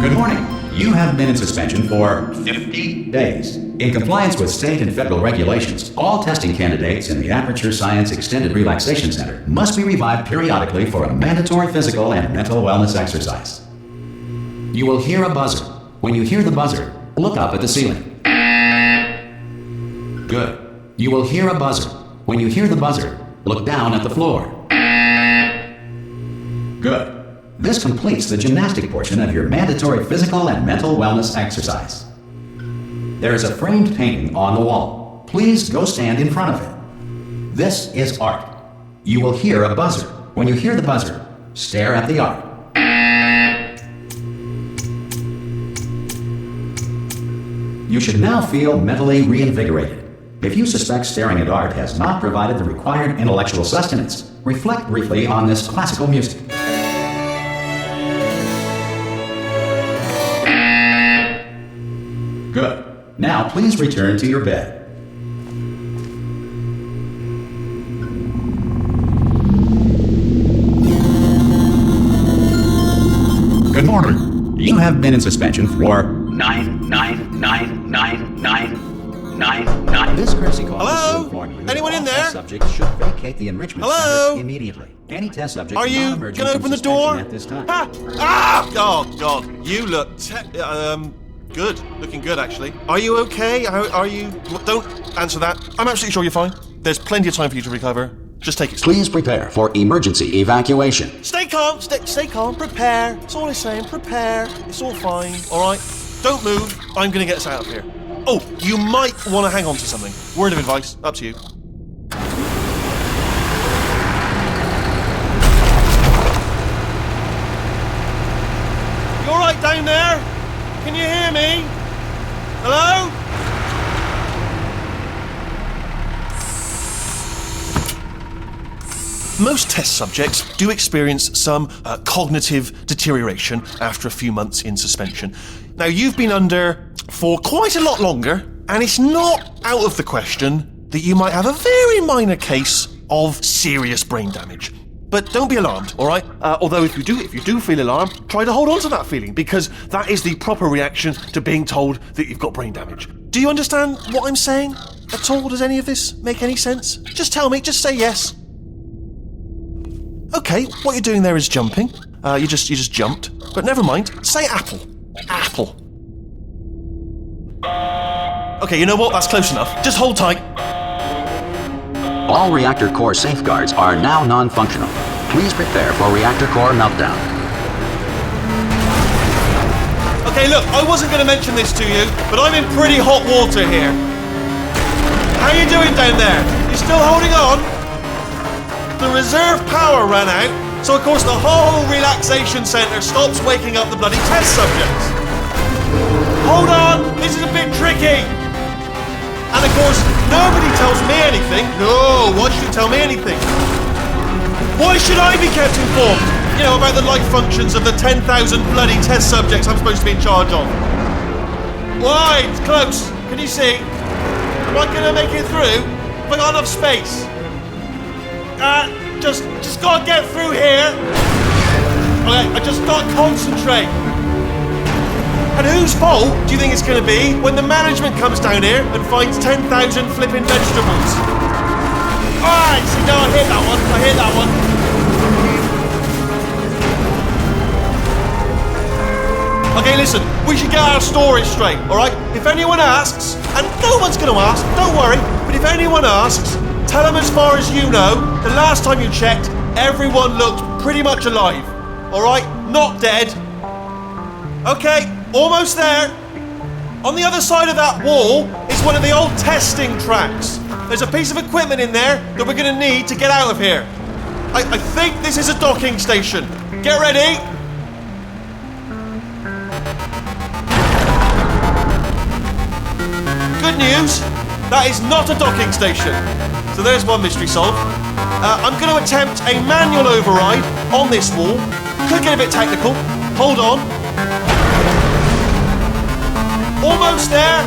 Good morning. You have been in suspension for 50 days. In compliance with state and federal regulations, all testing candidates in the Aperture Science Extended Relaxation Center must be revived periodically for a mandatory physical and mental wellness exercise. You will hear a buzzer. When you hear the buzzer, look up at the ceiling. Good. You will hear a buzzer. When you hear the buzzer, look down at the floor. Good. This completes the gymnastic portion of your mandatory physical and mental wellness exercise. There is a framed painting on the wall. Please go stand in front of it. This is art. You will hear a buzzer. When you hear the buzzer, stare at the art. You should now feel mentally reinvigorated. If you suspect staring at art has not provided the required intellectual sustenance, reflect briefly on this classical music. Good. Now please return to your bed. Good morning. You have been in suspension for 9999999. This courtesy call is to inform you that Anyone in all there? test subjects should vacate the enrichment Hello? center immediately. Any test subject Are you non-emerging gonna from open the door? suspension at this time. Oh God, you look good. Looking good, actually. Are you okay? Are you? Don't answer that. I'm absolutely sure you're fine. There's plenty of time for you to recover. Just take it slow. Please prepare for emergency evacuation. Stay calm. Stay calm. Prepare. That's all I'm saying. Prepare. It's all fine. All right. Don't move. I'm gonna get us out of here. Oh, you might want to hang on to something. Word of advice. Up to you. You all right down there? Can you hear me? Hello? Most test subjects do experience some cognitive deterioration after a few months in suspension. Now, you've been under for quite a lot longer, and it's not out of the question that you might have a very minor case of serious brain damage. But don't be alarmed, all right? Although if you do feel alarmed, try to hold on to that feeling, because that is the proper reaction to being told that you've got brain damage. Do you understand what I'm saying at all? Does any of this make any sense? Just tell me, just say yes. Okay, what you're doing there is jumping. You just jumped. But never mind, say apple. Apple. Okay, you know what? That's close enough. Just hold tight. All reactor core safeguards are now non-functional. Please prepare for reactor core meltdown. Okay, look, I wasn't going to mention this to you, but I'm in pretty hot water here. How you doing down there? You still holding on? The reserve power ran out, so of course the whole relaxation centre stops waking up the bloody test subjects. Hold on, this is a bit tricky. And of course, nobody tells me anything. No, why should you tell me anything? Why should I be kept informed? You know, about the life functions of the 10,000 bloody test subjects I'm supposed to be in charge of. Why? It's close. Can you see? Am I gonna make it through? Have I got enough space? Just gotta get through here. Okay, I just gotta concentrate. And whose fault do you think it's going to be when the management comes down here and finds 10,000 flipping vegetables? Alright, see, no, I hear that one. Okay, listen, we should get our stories straight, alright? If anyone asks, and no one's going to ask, don't worry, but if anyone asks, tell them as far as you know, the last time you checked, everyone looked pretty much alive. Alright? Not dead. Okay. Almost there. On the other side of that wall is one of the old testing tracks. There's a piece of equipment in there that we're going to need to get out of here. I think this is a docking station. Get ready. Good news, that is not a docking station. So there's one mystery solved. I'm going to attempt a manual override on this wall. Could get a bit technical. Hold on. Almost there.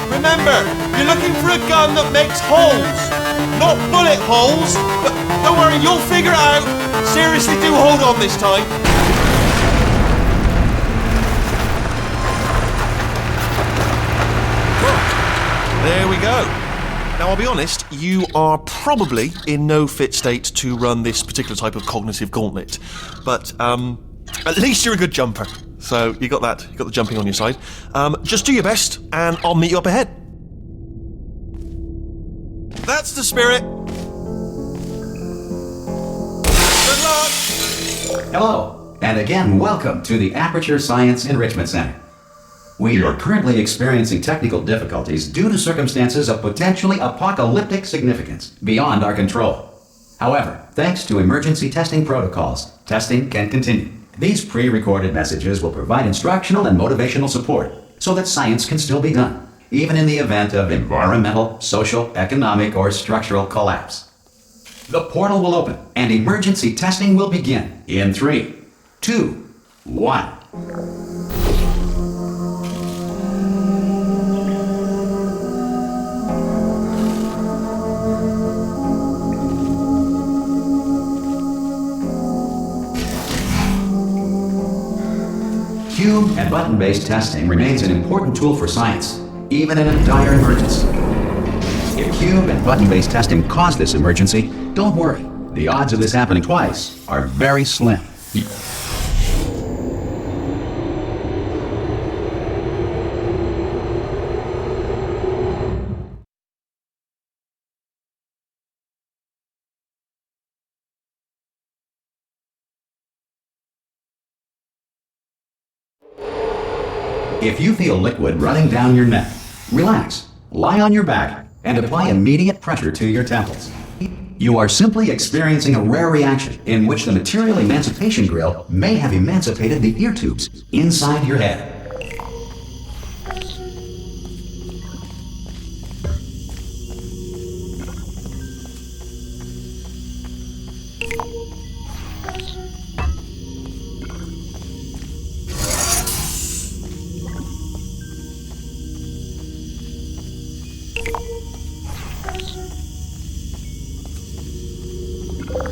Remember, you're looking for a gun that makes holes. Not bullet holes, but don't worry, you'll figure it out. Seriously, do hold on this time. There we go. Now, I'll be honest, you are probably in no fit state to run this particular type of cognitive gauntlet. But at least you're a good jumper. So you got that. You got the jumping on your side. Just do your best, and I'll meet you up ahead. That's the spirit. Good luck. Hello, and again, welcome to the Aperture Science Enrichment Center. We are currently experiencing technical difficulties due to circumstances of potentially apocalyptic significance beyond our control. However, thanks to emergency testing protocols, testing can continue. These pre-recorded messages will provide instructional and motivational support so that science can still be done, even in the event of environmental, social, economic, or structural collapse. The portal will open and emergency testing will begin in 3, 2, 1. Cube and button-based testing remains an important tool for science, even in a dire emergency. If cube and button-based testing caused this emergency, don't worry. The odds of this happening twice are very slim. If you feel liquid running down your neck, relax, lie on your back, and apply immediate pressure to your temples. You are simply experiencing a rare reaction in which the material emancipation grill may have emancipated the ear tubes inside your head.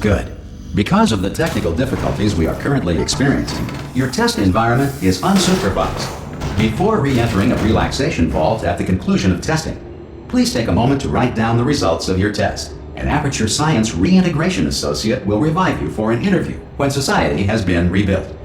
Good. Because of the technical difficulties we are currently experiencing, your test environment is unsupervised. Before re-entering a relaxation vault at the conclusion of testing, please take a moment to write down the results of your test. An Aperture Science Reintegration Associate will revive you for an interview when society has been rebuilt.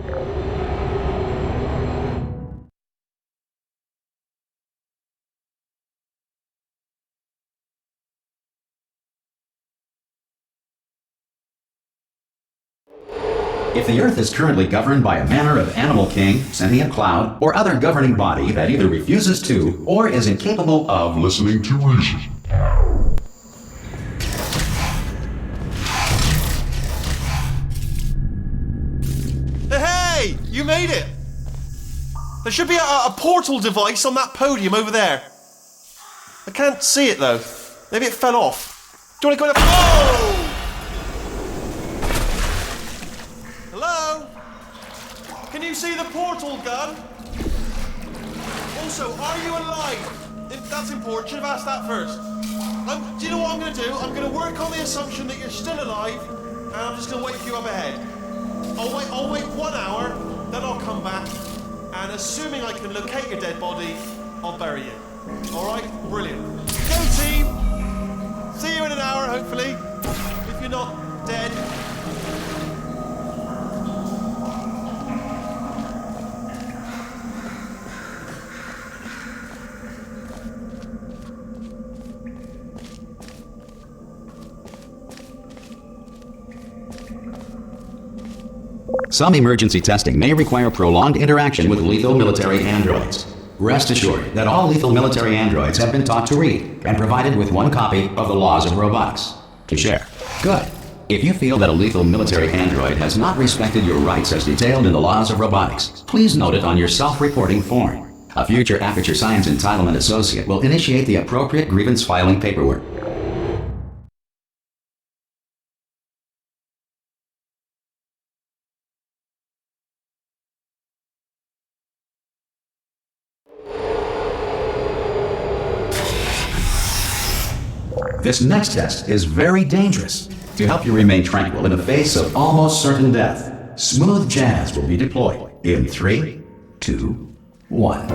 If the Earth is currently governed by a manner of animal king, sentient cloud, or other governing body that either refuses to or is incapable of listening to reason. Hey! You made it! There should be a portal device on that podium over there. I can't see it though. Maybe it fell off. Do you want to go in? Oh! Hello? Can you see the portal gun? Also, are you alive? If that's important, should have asked that first. Do you know what I'm going to do? I'm going to work on the assumption that you're still alive, and I'm just going to wait for you up ahead. I'll wait 1 hour, then I'll come back, and assuming I can locate your dead body, I'll bury you. Alright? Brilliant. Go team! See you in an hour, hopefully. If you're not dead. Some emergency testing may require prolonged interaction with lethal military androids. Rest assured that all lethal military androids have been taught to read and provided with 1 copy of the Laws of Robotics to share. Good. If you feel that a lethal military android has not respected your rights as detailed in the Laws of Robotics, please note it on your self-reporting form. A future Aperture Science Entitlement Associate will initiate the appropriate grievance filing paperwork. This next test is very dangerous. To help you remain tranquil in the face of almost certain death, smooth jazz will be deployed in 3, 2, 1.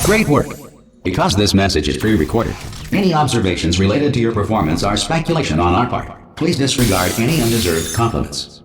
Great work! Because this message is pre-recorded, any observations related to your performance are speculation on our part. Please disregard any undeserved compliments.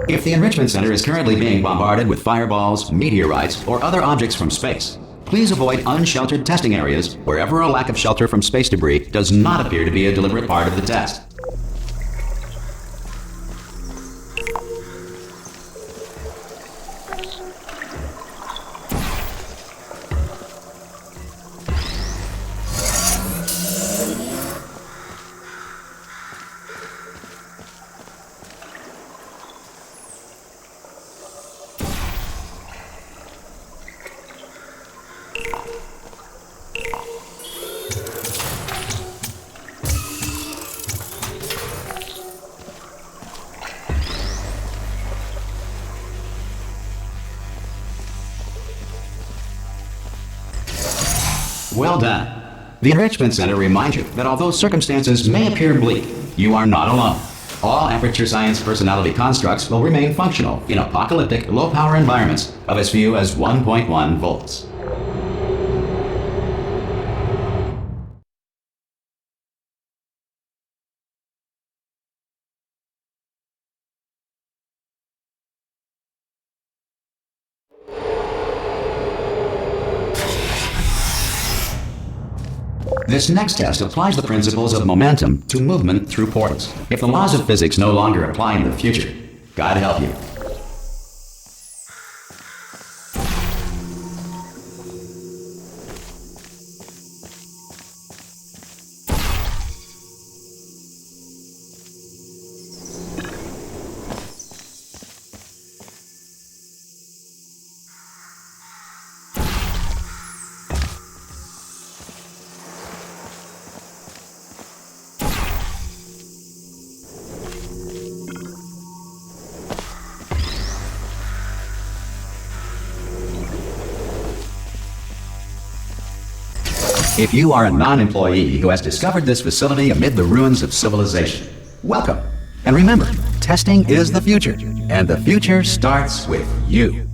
If the Enrichment Center is currently being bombarded with fireballs, meteorites, or other objects from space, please avoid unsheltered testing areas wherever a lack of shelter from space debris does not appear to be a deliberate part of the test. Well done. The Enrichment Center reminds you that although circumstances may appear bleak, you are not alone. All Aperture Science personality constructs will remain functional in apocalyptic, low-power environments of as few as 1.1 volts. This next test applies the principles of momentum to movement through portals. If the laws of physics no longer apply in the future, God help you. If you are a non-employee who has discovered this facility amid the ruins of civilization, welcome. And remember, testing is the future, and the future starts with you.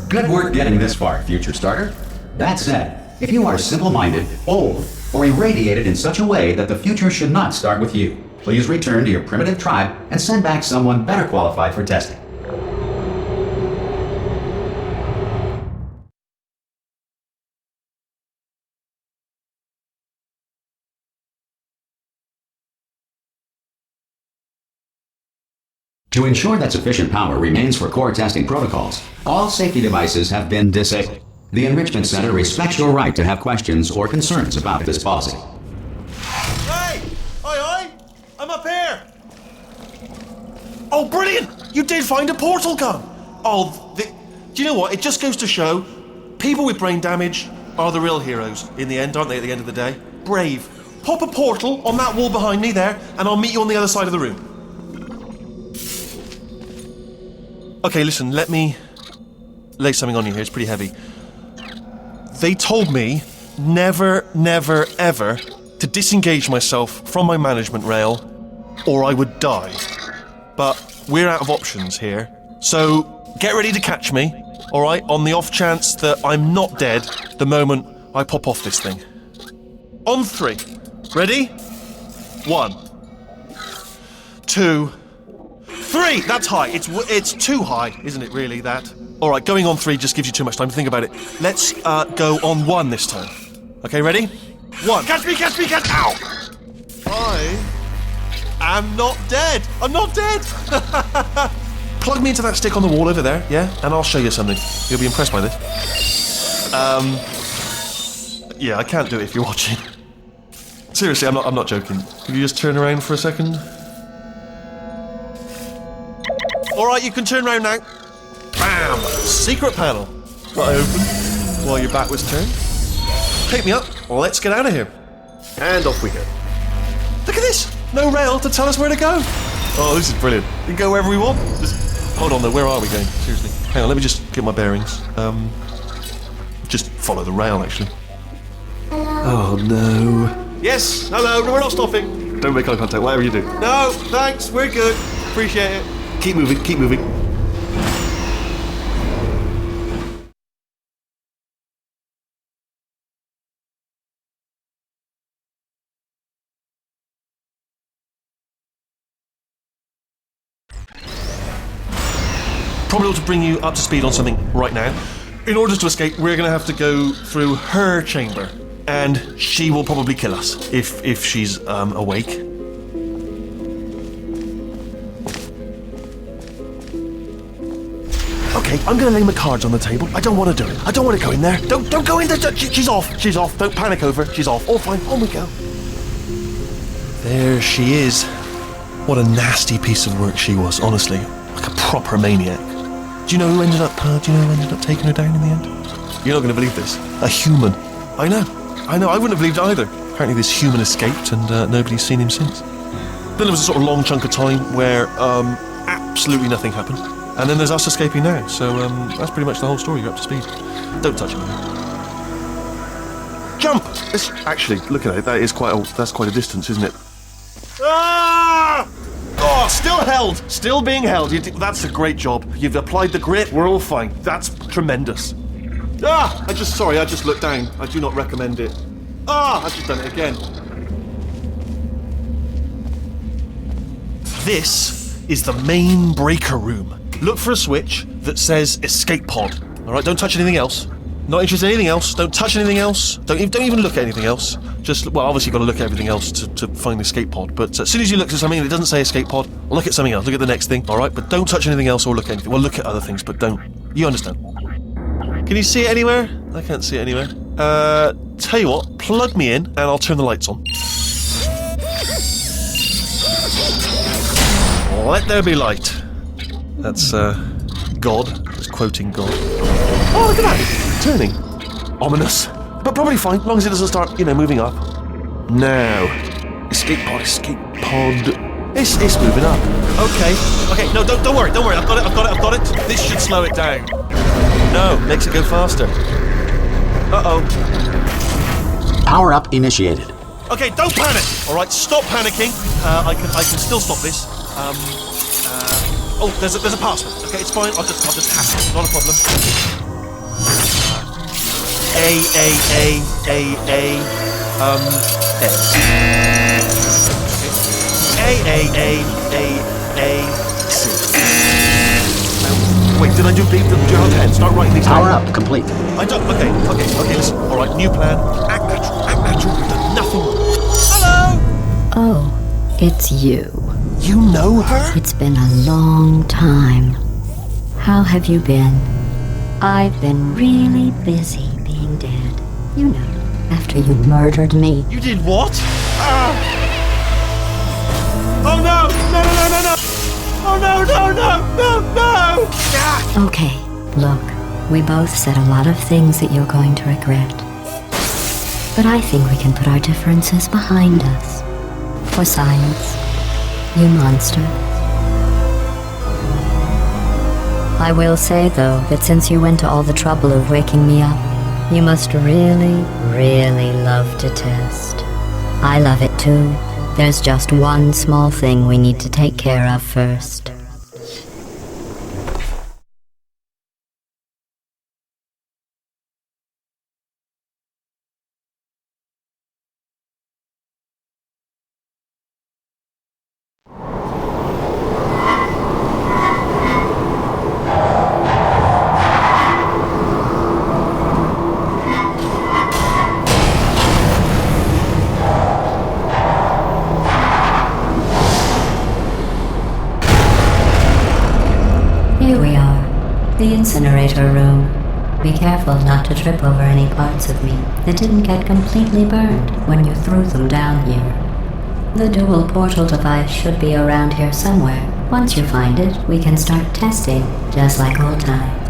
Good work getting this far, future starter. That said, if you are simple-minded, old, or irradiated in such a way that the future should not start with you, please return to your primitive tribe and send back someone better qualified for testing. To ensure that sufficient power remains for core testing protocols, all safety devices have been disabled. The Enrichment Center respects your right to have questions or concerns about this policy. Hey! Oi! I'm up here! Oh, brilliant! You did find a portal gun! Oh, do you know what? It just goes to show, people with brain damage are the real heroes in the end, aren't they, at the end of the day? Brave. Pop a portal on that wall behind me there, and I'll meet you on the other side of the room. Okay, listen, let me lay something on you here. It's pretty heavy. They told me never, never, ever to disengage myself from my management rail or I would die. But we're out of options here. So get ready to catch me, all right, on the off chance that I'm not dead the moment I pop off this thing. On 3. Ready? 1, 2, 3. That's high. It's too high, isn't it, really, that? All right, going on 3 just gives you too much time to think about it. Let's go on 1 this time. Okay, ready? 1. Catch me, catch me, catch... Ow! I am not dead. I'm not dead. Plug me into that stick on the wall over there, yeah? And I'll show you something. You'll be impressed by this. Yeah, I can't do it if you're watching. Seriously, I'm not joking. Could you just turn around for a second? All right, you can turn around now. Bam! Secret panel. That I opened while your back was turned. Pick me up. Let's get out of here. And off we go. Look at this. No rail to tell us where to go. Oh, this is brilliant. We can go wherever we want. Hold on though, where are we going? Seriously. Hang on, let me just get my bearings. Just follow the rail, actually. Oh no. Yes, hello, no, we're not stopping. Don't make eye contact, whatever you do. No, thanks, we're good. Appreciate it. Keep moving, keep moving. Probably ought to bring you up to speed on something right now. In order to escape, we're going to have to go through her chamber. And she will probably kill us, if she's awake. Okay, I'm going to lay my cards on the table. I don't want to do it. I don't want to go in there. Don't go in there. She's off. She's off. Don't panic over. She's off. All fine. On we go. There she is. What a nasty piece of work she was, honestly. Like a proper maniac. Do you know who ended up taking her down in the end? You're not going to believe this. A human. I know. I wouldn't have believed it either. Apparently this human escaped and nobody's seen him since. Then there was a sort of long chunk of time where absolutely nothing happened. And then there's us escaping now. So that's pretty much the whole story. You're up to speed. Don't touch it. Jump! Actually, look at it. That's quite a distance, isn't it? Ah! Oh, still held. Still being held. That's a great job. You've applied the grit. We're all fine. That's tremendous. Ah! I just looked down. I do not recommend it. Ah! I've just done it again. This is the main breaker room. Look for a switch that says escape pod. All right, don't touch anything else. Not interested in anything else. Don't touch anything else. Don't even look at anything else. Just, well, obviously you've got to look at everything else to find the escape pod. But as soon as you look at something and it doesn't say escape pod, look at something else. Look at the next thing, all right? But don't touch anything else or look at anything. Well, look at other things, but don't. You understand? Can you see it anywhere? I can't see it anywhere. Tell you what, plug me in and I'll turn the lights on. Let there be light. That's, God. Just quoting God. Oh, look at that! Turning. Ominous. But probably fine, as long as it doesn't start, moving up. Now. Escape pod. It's moving up. Okay, no, don't worry. I've got it. This should slow it down. No, makes it go faster. Uh-oh. Power up initiated. Okay, don't panic! Alright, stop panicking. I can still stop this. Oh, there's a password. Okay, it's fine. I'll just hack it. Not a problem. A. C. Wait, did I do your hand 10? Start writing these down. Power up complete. I don't. Okay, listen. Alright, new plan. Act natural. You've done nothing wrong. Hello! Oh, it's you. You know her? It's been a long time. How have you been? I've been really busy being dead. You know, after you murdered me. You did what? Oh no! No! Oh no! Okay, look, we both said a lot of things that you're going to regret. But I think we can put our differences behind us. For science. You monster. I will say, though, that since you went to all the trouble of waking me up, you must really, really love to test. I love it too. There's just one small thing we need to take care of first. Here we are, the incinerator room. Be careful not to trip over any parts of me that didn't get completely burned when you threw them down here. The dual portal device should be around here somewhere. Once you find it, we can start testing, just like old times.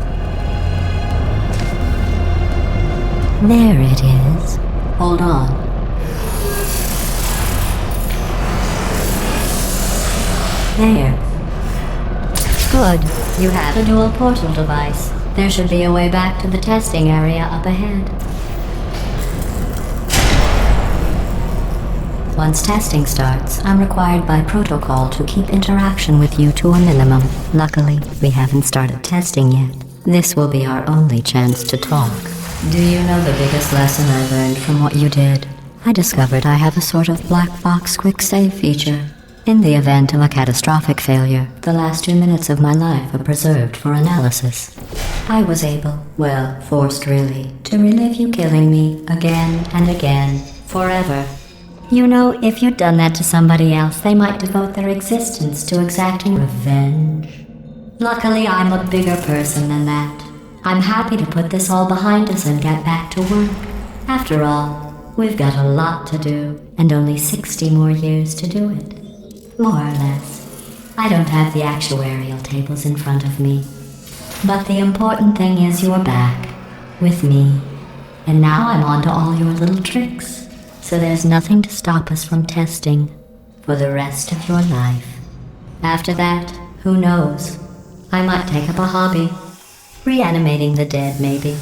There it is. Hold on. There. Good. You have a dual portal device. There should be a way back to the testing area up ahead. Once testing starts, I'm required by protocol to keep interaction with you to a minimum. Luckily, we haven't started testing yet. This will be our only chance to talk. Do you know the biggest lesson I learned from what you did? I discovered I have a sort of black box quick save feature. In the event of a catastrophic failure, the last 2 minutes of my life are preserved for analysis. I was able, well, forced really, to relive you killing me again and again, forever. You know, if you'd done that to somebody else, they might devote their existence to exacting revenge. Luckily, I'm a bigger person than that. I'm happy to put this all behind us and get back to work. After all, we've got a lot to do, and only 60 more years to do it. More or less. I don't have the actuarial tables in front of me. But the important thing is you're back, with me. And now I'm on to all your little tricks. So there's nothing to stop us from testing for the rest of your life. After that, who knows? I might take up a hobby. Reanimating the dead, maybe.